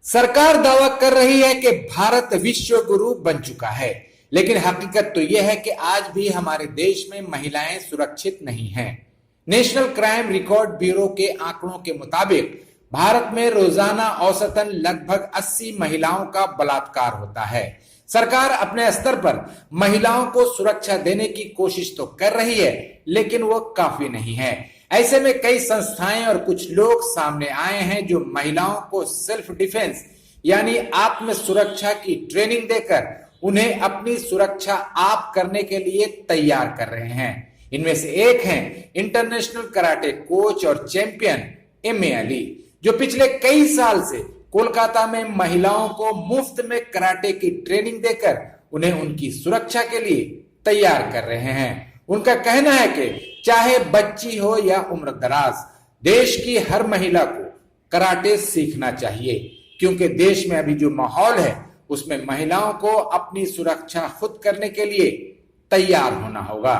सरकार दावा कर रही है कि भारत विश्व गुरु बन चुका है, लेकिन हकीकत तो यह है कि आज भी हमारे देश में महिलाएं सुरक्षित नहीं हैं। नेशनल क्राइम रिकॉर्ड ब्यूरो के आंकड़ों के मुताबिक भारत में रोजाना औसतन लगभग 80 महिलाओं का बलात्कार होता है। सरकार अपने स्तर पर महिलाओं को सुरक्षा देने की कोशिश तो कर रही है, लेकिन वो काफी नहीं है। ऐसे में कई संस्थाएं और कुछ लोग सामने आए हैं जो महिलाओं को सेल्फ डिफेंस यानी आत्म सुरक्षा की ट्रेनिंग देकर उन्हें अपनी सुरक्षा आप करने के लिए तैयार कर रहे हैं। इनमें से एक हैं इंटरनेशनल कराटे कोच और चैंपियन एमए अली, जो पिछले कई साल से कोलकाता में महिलाओं को मुफ्त में कराटे की ट्रेनिंग देकर उन्हें उनकी सुरक्षा के लिए तैयार कर रहे हैं। उनका कहना है कि चाहे बच्ची हो या उम्र दराज, देश की हर महिला को कराटे सीखना चाहिए, क्योंकि देश में अभी जो माहौल है उसमें महिलाओं को अपनी सुरक्षा खुद करने के लिए तैयार होना होगा।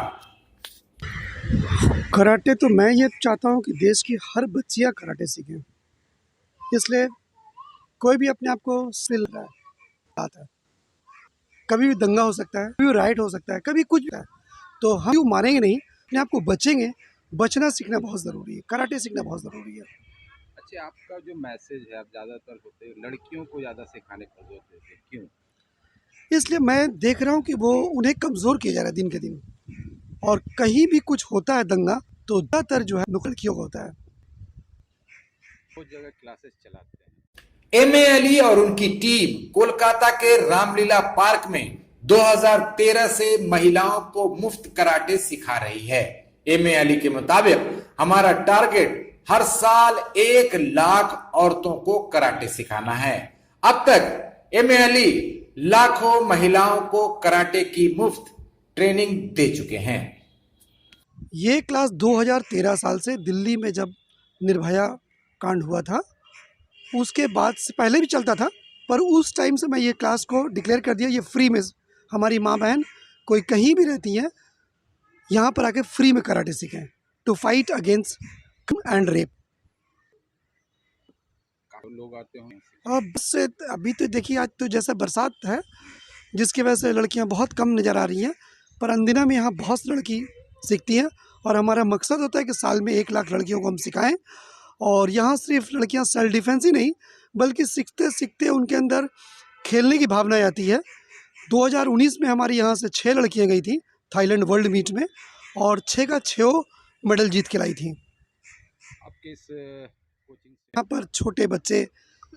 कराटे तो मैं ये चाहता हूँ कि देश की हर बच्चियाँ कराटे सीखें, इसलिए कोई भी अपने आप को स्किल आता है। कभी भी दंगा हो सकता है, कभी राइट हो सकता है, कभी कुछ भी है, तो हम यूँ मारेंगे नहीं, अपने आप को बचेंगे। बचना सीखना बहुत ज़रूरी है, कराटे सीखना बहुत ज़रूरी है। अच्छा, आपका जो मैसेज है, आप ज़्यादातर होते हैं लड़कियों को ज़्यादा सिखाने पर जोर देते हैं, क्यों? इसलिए मैं देख रहा हूँ कि वो उन्हें कमज़ोर किया जा रहा है दिन के दिन, और कहीं भी कुछ होता है दंगा तो ज़्यादातर जो है लड़कियों का होता है। बहुत जगह क्लासेस चलाते हैं। एमए अली और उनकी टीम कोलकाता के रामलीला पार्क में 2013 से महिलाओं को मुफ्त कराटे सिखा रही है। एमए अली के मुताबिक हमारा टारगेट हर साल 1 लाख औरतों को कराटे सिखाना है। अब तक एमए अली लाखों महिलाओं को कराटे की मुफ्त ट्रेनिंग दे चुके हैं। ये क्लास 2013 साल से दिल्ली में जब निर्भया कांड हुआ था उसके बाद से पहले भी चलता था, पर उस टाइम से मैं ये क्लास को डिक्लेयर कर दिया, ये फ्री में हमारी माँ बहन कोई कहीं भी रहती हैं यहाँ पर आके फ्री में कराटे सीखें to fight against and rape. लोग आते होंगे। अब से अभी तो देखिए, आज तो जैसा बरसात है जिसकी वजह से लड़कियाँ बहुत कम नज़र आ रही हैं, पर अंदिना में यहाँ बहुत लड़की सीखती हैं और हमारा मकसद होता है कि साल में 1 लाख लड़कियों को हम सिखाएं। और यहाँ सिर्फ लड़कियाँ सेल्फ डिफेंस ही नहीं, बल्कि सीखते सीखते उनके अंदर खेलने की भावना आती है। 2019 में हमारी यहाँ से 6 लड़कियाँ गई थी थाईलैंड वर्ल्ड मीट में, और 6 का 6 मेडल जीत के लाई थी। आपके इस कोचिंग से यहाँ पर छोटे बच्चे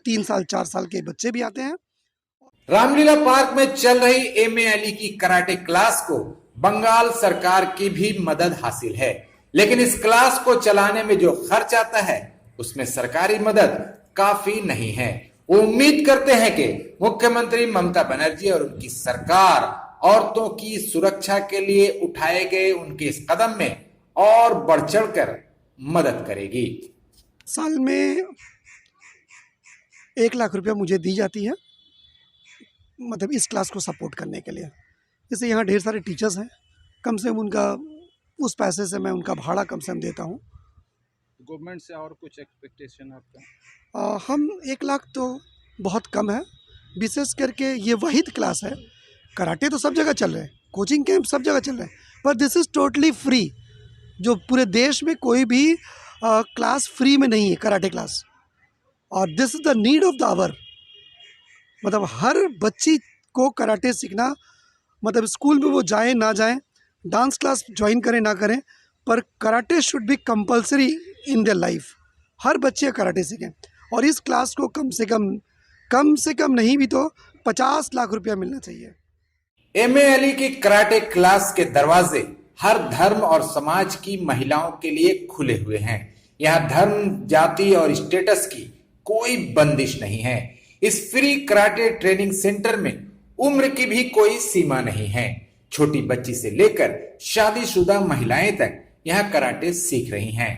3 साल 4 साल के बच्चे भी आते हैं। रामलीला पार्क में चल रही एमए अली की कराटे क्लास को बंगाल सरकार की भी मदद हासिल है, लेकिन इस क्लास को चलाने में जो खर्च आता है उसमें सरकारी मदद काफी नहीं है। वो उम्मीद करते हैं कि मुख्यमंत्री ममता बनर्जी और उनकी सरकार औरतों की सुरक्षा के लिए उठाए गए उनके इस कदम में और बढ़ चढ़कर मदद करेगी। साल में 1 लाख रुपया मुझे दी जाती है, मतलब इस क्लास को सपोर्ट करने के लिए। जैसे यहाँ ढेर सारे टीचर्स हैं, कम से कम उनका उस पैसे से मैं उनका भाड़ा कम से कम देता हूँ। गवर्नमेंट से और कुछ एक्सपेक्टेशन आपका? हम 1 लाख तो बहुत कम है, विशेष करके ये वाहिद क्लास है। कराटे तो सब जगह चल रहे हैं, कोचिंग कैंप सब जगह चल रहे हैं, पर दिस इज़ टोटली फ्री। जो पूरे देश में कोई भी क्लास फ्री में नहीं है कराटे क्लास, और this is the need of the hour. मतलब हर बच्ची को कराटे सीखना, मतलब स्कूल में वो जाए ना जाए, डांस क्लास ज्वाइन करें ना करें, पर karate should be compulsory in their life. हर बच्चे कराटे सीखें, और इस क्लास को कम से कम नहीं भी तो 50 लाख रुपया मिलना चाहिए। एमए अली की कराटे क्लास के दरवाजे हर धर्म और समाज की महिलाओं के लिए खुले हुए हैं। यहाँ धर्म, जाति और स्टेटस की कोई बंदिश नहीं है। इस फ्री कराटे ट्रेनिंग सेंटर में उम्र की भी कोई सीमा नहीं है। छोटी बच्ची से लेकर शादीशुदा महिलाएं तक यहाँ कराटे सीख रही हैं।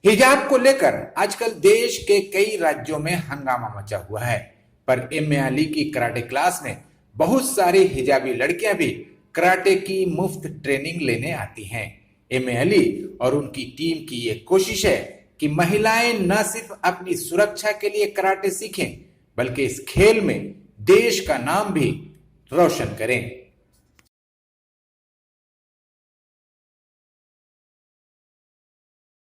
हिजाब को लेकर आजकल देश के कई राज्यों में हंगामा मचा हुआ है, पर एमए अली की कराटे क्लास में बहुत सारी हिजाबी लड़कियां भी कराटे की मुफ्त ट्रेनिंग लेने आती हैं। एमए अली और उनकी टीम की ये कोशिश है कि महिलाएं न सिर्फ अपनी सुरक्षा के लिए कराटे सीखें, बल्कि इस खेल में देश का नाम भी रोशन करें।